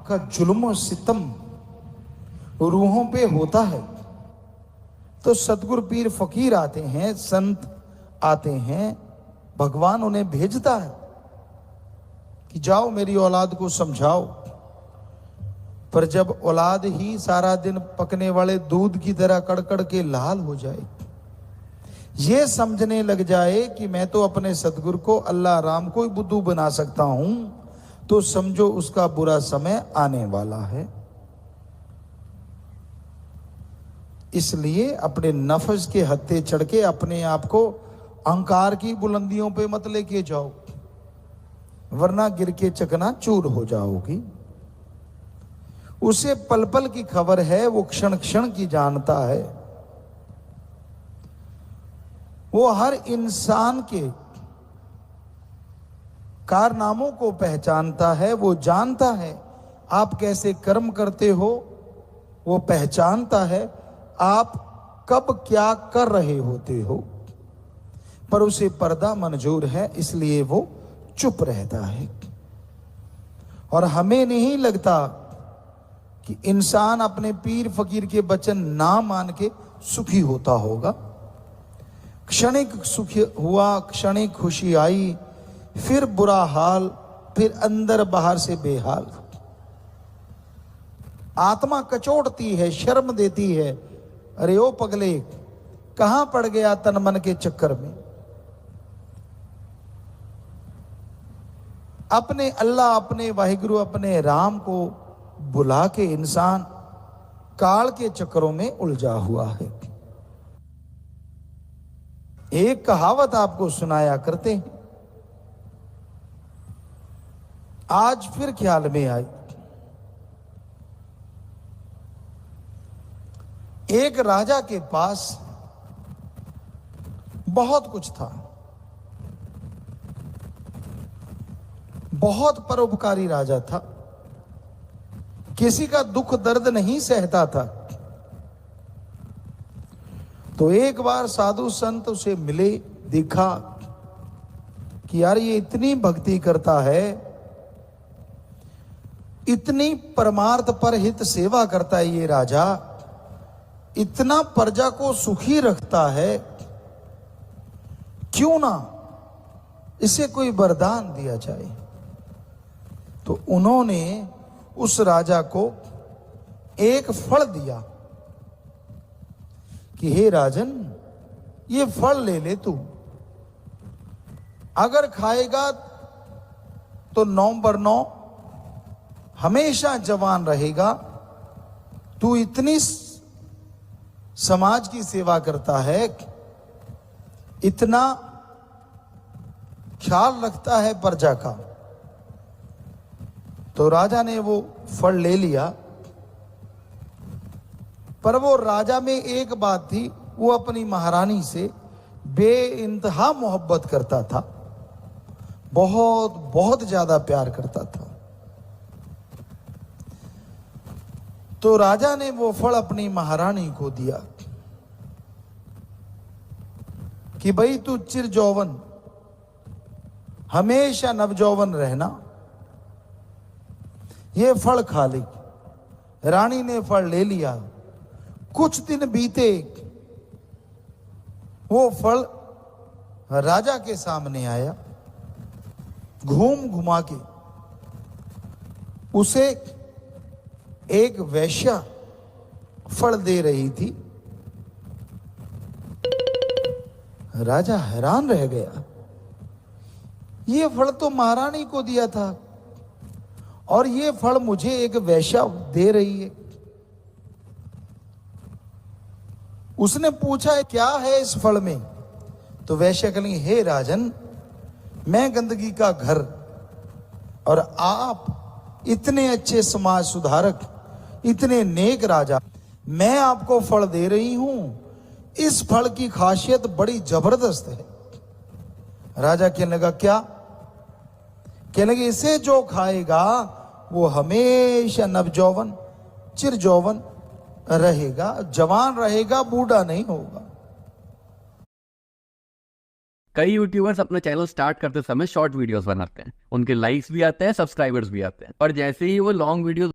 का जुल्म और सितम रूहों पे होता है, तो सतगुरु पीर फकीर आते हैं, संत आते हैं, भगवान उन्हें भेजता है कि जाओ मेरी औलाद को समझाओ। पर जब औलाद ही सारा दिन पकने वाले दूध की तरह कड़कड़ के लाल हो जाए, ये समझने लग जाए कि मैं तो अपने सतगुरु को, अल्लाह राम को ही बुद्धू बना सकता हूं, तो समझो उसका बुरा समय आने वाला है। इसलिए अपने नफ्स के हत्थे चढ़ के अपने आप को अहंकार की बुलंदियों पे मत लेके जाओ, वरना गिर के चकनाचूर हो जाओगी। उसे पल पल की खबर है, वो क्षण क्षण की जानता है। वो हर इंसान के कारनामों को पहचानता है, वो जानता है आप कैसे कर्म करते हो, वो पहचानता है आप कब क्या कर रहे होते हो, पर उसे पर्दा मंजूर है, इसलिए वो चुप रहता है। और हमें नहीं लगता कि इंसान अपने पीर फकीर के वचन ना मान के सुखी होता होगा। क्षणिक सुख हुआ, क्षणिक खुशी आई, फिर बुरा हाल, फिर अंदर बाहर से बेहाल। आत्मा कचोटती है, शर्म देती है, अरे ओ पगले कहां पड़ गया तन मन के चक्कर में। अपने अल्लाह, अपने वाहिगुरु, अपने राम को बुला के इंसान काल के चक्करों में उलझा हुआ है। एक कहावत आपको सुनाया करते हैं, आज फिर ख्याल में आई। एक राजा के पास बहुत कुछ था, बहुत परोपकारी राजा था, किसी का दुख दर्द नहीं सहता था। तो एक बार साधु संत उसे मिले, देखा कि यार ये इतनी भक्ति करता है, इतनी परमार्थ पर हित सेवा करता है ये राजा, इतना प्रजा को सुखी रखता है, क्यों ना इसे कोई वरदान दिया जाए। तो उन्होंने उस राजा को एक फल दिया कि हे राजन, ये फल ले ले तू, अगर खाएगा तो 9/9 हमेशा जवान रहेगा। तू इतनी समाज की सेवा करता है, इतना ख्याल रखता है प्रजा का। तो राजा ने वो फल ले लिया, पर वो राजा में एक बात थी, वो अपनी महारानी से बेइंतहा मोहब्बत करता था, बहुत बहुत ज्यादा प्यार करता था। तो राजा ने वो फल अपनी महारानी को दिया कि भाई तू चिर जौवन, हमेशा नवजौवन रहना, ये फल खा ले। रानी ने फल ले लिया, कुछ दिन बीते, वो फल राजा के सामने आया, घूम घुमा के उसे एक वैश्या फल दे रही थी। राजा हैरान रह गया, ये फल तो महारानी को दिया था और ये फल मुझे एक वैश्या दे रही है। उसने पूछा क्या है इस फल में, तो वैश्या कहेंगे हे राजन, मैं गंदगी का घर और आप इतने अच्छे समाज सुधारक, इतने नेक राजा, मैं आपको फल दे रही हूं, इस फल की खासियत बड़ी जबरदस्त है। राजा कहने लगा क्या? कहने लगे इसे जो खाएगा वो हमेशा नवजौवन, चिर जौवन रहेगा, जवान रहेगा, बूढ़ा नहीं होगा। कई यूट्यूबर्स अपना चैनल स्टार्ट करते समय शॉर्ट वीडियोस बनाते हैं, उनके लाइक्स भी आते हैं, सब्सक्राइबर्स भी आते हैं, और जैसे ही वो लॉन्ग वीडियोस